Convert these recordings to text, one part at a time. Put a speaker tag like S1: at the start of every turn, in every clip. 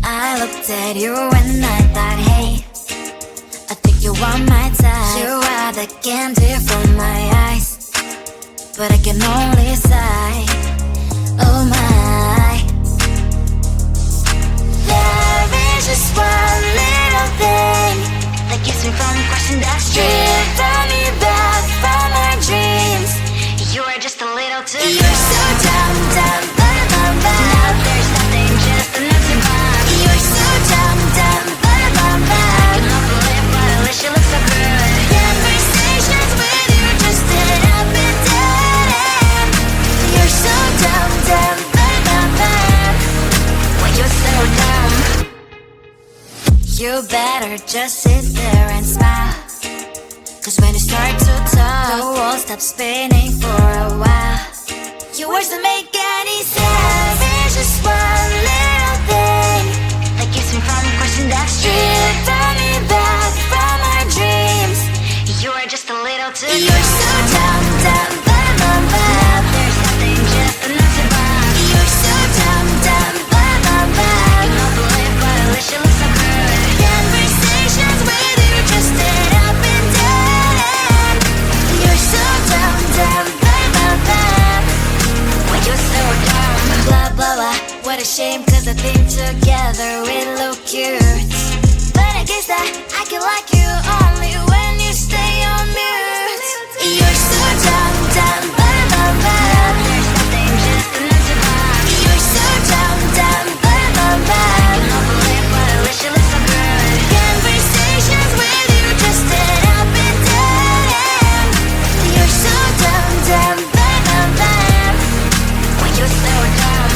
S1: I looked at you and I thought, hey, I think you are my type. You are the candy from my eyes, but I can only sigh, oh my. There is just one little thing that keeps me from crossing that street, drive me back from my dreams. You are just a little too close. You're so dumb, dumb, bum, bum. Now there's nothing, just enough to bomb. You're so dumb, dumb, bum, bum. I can offer it, but at least you look so good. Conversations with you just end up in dead end. You're so dumb, dumb, bum. When you're so dumb, you better just sit there and smile, 'cause when you start to talk, the world stops spinning for a while. Your words don't make any sense. There's just one little thing that keeps me from crossing that street, drive me back from our dreams. You are just a little too close. You're so dumb, dumb, bum. There's nothing, just enough to bomb. You're so dumb, dumb, bum. I can believe, but at least you look so good. Conversations with you just end up in dead end. You're so dumb, dumb, bum. When you're so dumb, blah, blah, blah. What a shame, 'cause I think together we look cute, but I guess that I can like you only when you stay on mute. You're so dumb, dumb, bum. There's nothing, just enough to bomb. You're so dumb, dumb, bum. I can believe, but at least you look so good. Conversations with you just end up in dead end. You're so dumb, dumb, bum. When you're so dumb.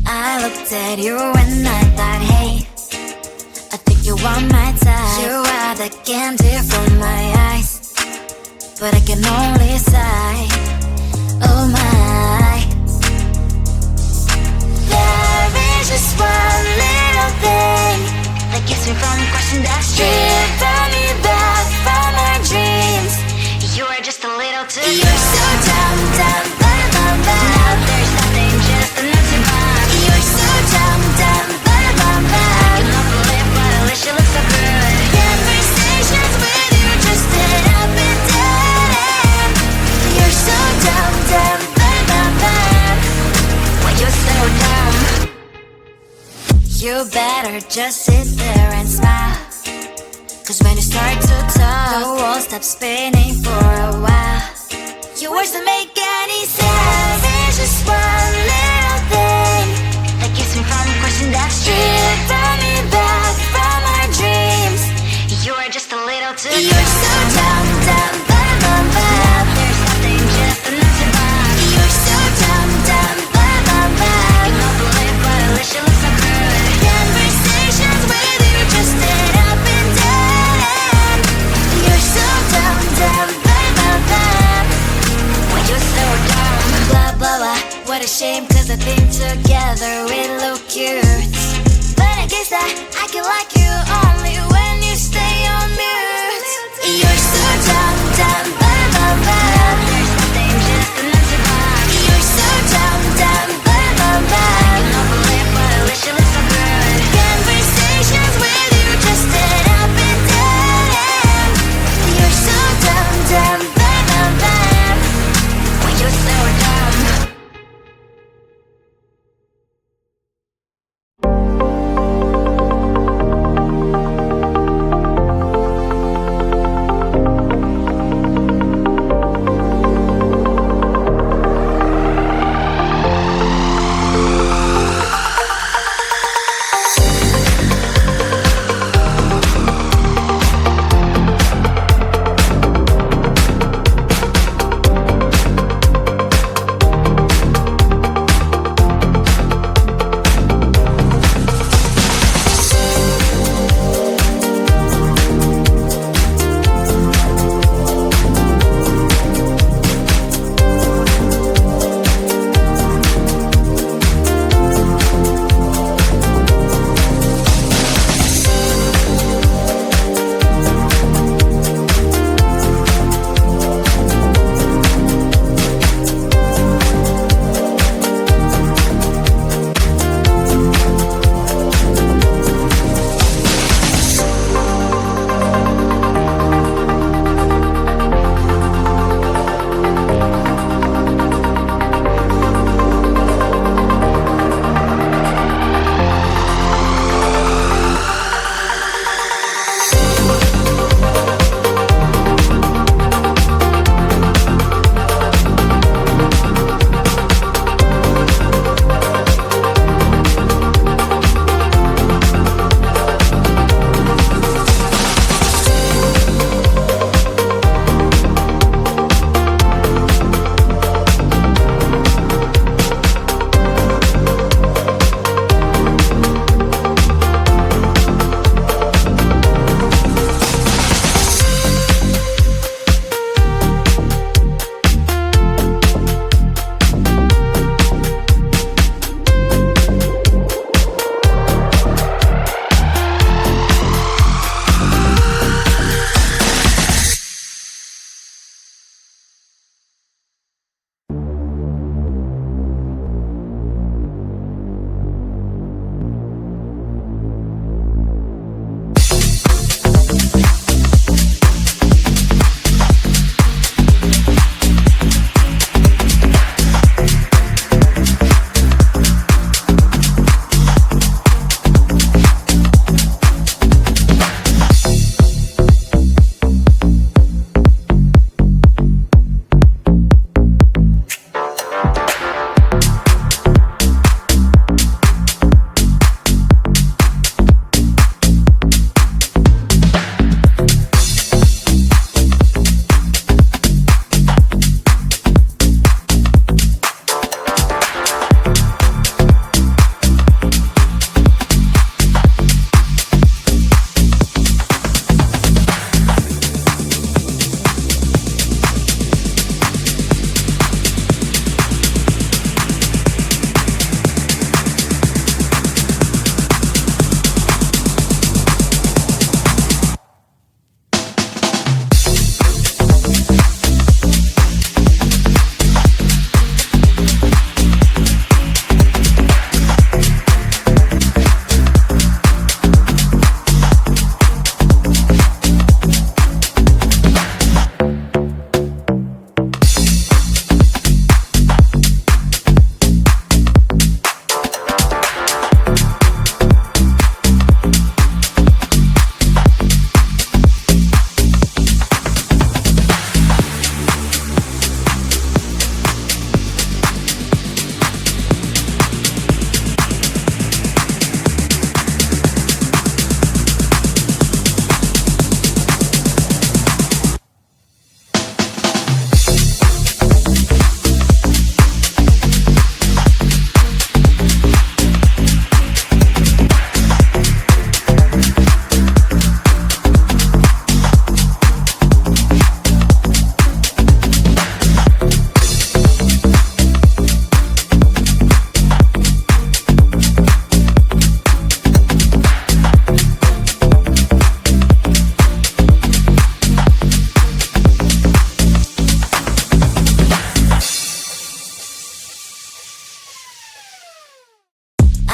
S1: I looked at you and I thought, hey, I think you are my type. You are the candy from my eyes, but I can only sigh, oh my. There is just one little thing that keeps me from crossing that street. Drive me back from my dreams. You are just a little too good. You're so dumb, dumb, bum, bum, bum. Now there's nothing, just enough to bomb. You're so dumb, dumb, bum, bum, bum. You love to live, but at least you look so good. Conversations with you just sit up and down. You're so dumb, dumb, bum, bum, bum. Why you so dumb? You better just sit there and smile, 'cause when you start to talk, the world stops spinning for a while. Your words don't make any sense. There's just one little thing that keeps me from crossing that street. Bring me back from our dreams. You are just a little too good. You're so dumb, dumb, bum, bum, bum. There's nothing, just enough to bomb. You're so dumb, dumb, bum, bum, bum. You love to live, but at least you look so good. Conversations with you just sit up and down. You're so dumb, dumb, bum, bum, bum. Why you so dumb? Blah, blah, blah. What a shame, 'cause I think together we look cute. But I guess that I can like you only when you stay on mute. You're so dumb, dumb, bum, bum, bum. There's nothing, just enough to bomb. You're so dumb, dumb, bum, bum, bum. You love to live, but at least you look so good. Conversations with you just sit up and down. You're so dumb, dumb, bum, bum, bum. Why you so dumb?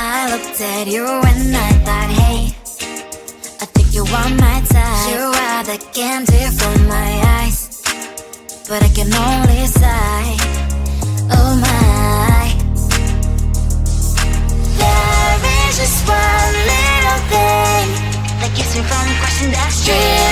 S1: I looked at you and I thought, hey, I think you are my type. You are the candy from my eyes, but I can only sigh, oh my. There is just one little thing that keeps me from crossing that street.